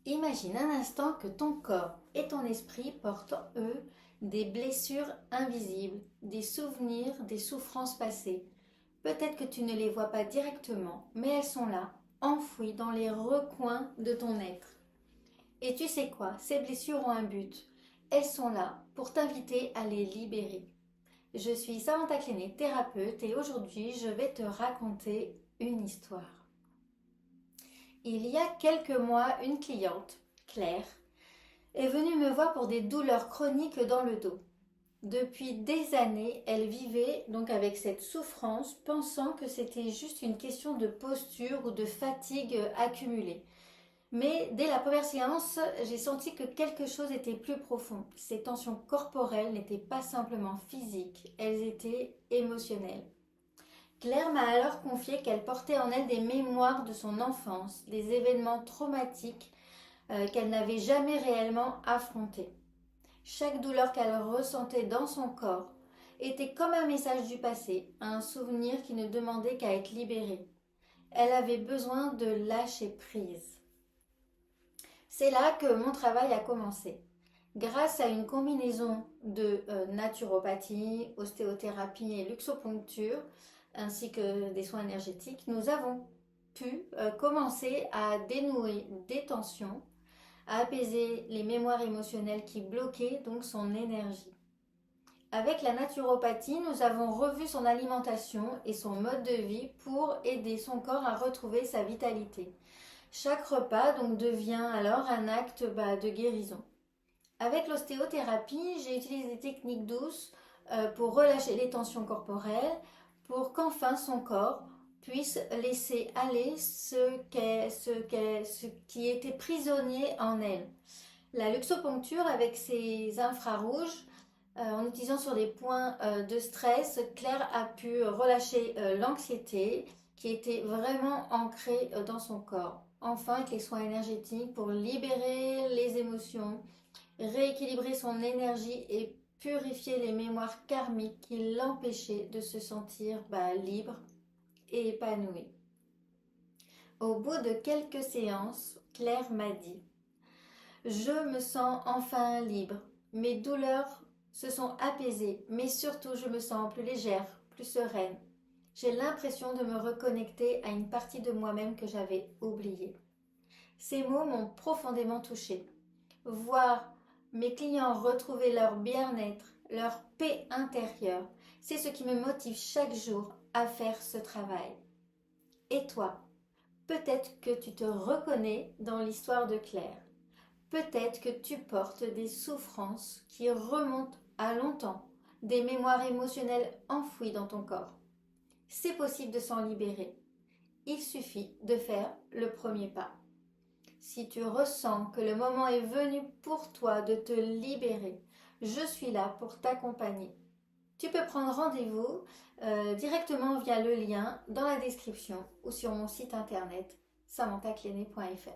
Imagine un instant que ton corps et ton esprit portent en eux des blessures invisibles, des souvenirs, des souffrances passées. Peut-être que tu ne les vois pas directement, mais elles sont là, enfouies dans les recoins de ton être. Et tu sais quoi, ces blessures ont un but. Elles sont là pour t'inviter à les libérer. Je suis Samantha Cléné, thérapeute, et aujourd'hui je vais te raconter une histoire. Il y a quelques mois, une cliente, Claire, est venue me voir pour des douleurs chroniques dans le dos. Depuis des années, elle vivait donc avec cette souffrance, pensant que c'était juste une question de posture ou de fatigue accumulée. Mais dès la première séance, j'ai senti que quelque chose était plus profond. Ces tensions corporelles n'étaient pas simplement physiques, elles étaient émotionnelles. Claire m'a alors confié qu'elle portait en elle des mémoires de son enfance, des événements traumatiques qu'elle n'avait jamais réellement affrontés. Chaque douleur qu'elle ressentait dans son corps était comme un message du passé, un souvenir qui ne demandait qu'à être libéré. Elle avait besoin de lâcher prise. C'est là que mon travail a commencé. Grâce à une combinaison de naturopathie, ostéothérapie et luxoponcture, ainsi que des soins énergétiques, nous avons pu commencer à dénouer des tensions, à apaiser les mémoires émotionnelles qui bloquaient donc son énergie. Avec la naturopathie, nous avons revu son alimentation et son mode de vie pour aider son corps à retrouver sa vitalité. Chaque repas donc devient alors un acte de guérison. Avec l'ostéothérapie, j'ai utilisé des techniques douces pour relâcher les tensions corporelles, pour qu'enfin son corps puisse laisser aller ce qui était prisonnier en elle. La luxoponcture avec ses infrarouges, en utilisant sur des points de stress, Claire a pu relâcher l'anxiété qui était vraiment ancrée dans son corps. Enfin, avec les soins énergétiques pour libérer les émotions, rééquilibrer son énergie et purifier les mémoires karmiques qui l'empêchaient de se sentir libre et épanouie. Au bout de quelques séances, Claire m'a dit: je me sens enfin libre. Mes douleurs se sont apaisées, mais surtout je me sens plus légère, plus sereine. J'ai l'impression de me reconnecter à une partie de moi-même que j'avais oubliée. Ces mots m'ont profondément touchée. Voir mes clients retrouver leur bien-être, leur paix intérieure, c'est ce qui me motive chaque jour à faire ce travail. Et toi, peut-être que tu te reconnais dans l'histoire de Claire. Peut-être que tu portes des souffrances qui remontent à longtemps, des mémoires émotionnelles enfouies dans ton corps. C'est possible de s'en libérer. Il suffit de faire le premier pas. Si tu ressens que le moment est venu pour toi de te libérer, je suis là pour t'accompagner. Tu peux prendre rendez-vous directement via le lien dans la description ou sur mon site internet samanthacléné.fr.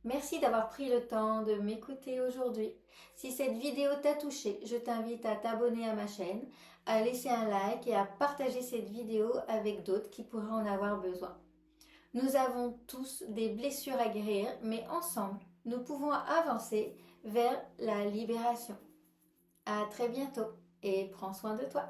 Merci d'avoir pris le temps de m'écouter aujourd'hui. Si cette vidéo t'a touché, je t'invite à t'abonner à ma chaîne, à laisser un like et à partager cette vidéo avec d'autres qui pourraient en avoir besoin. Nous avons tous des blessures à guérir, mais ensemble, nous pouvons avancer vers la libération. À très bientôt et prends soin de toi.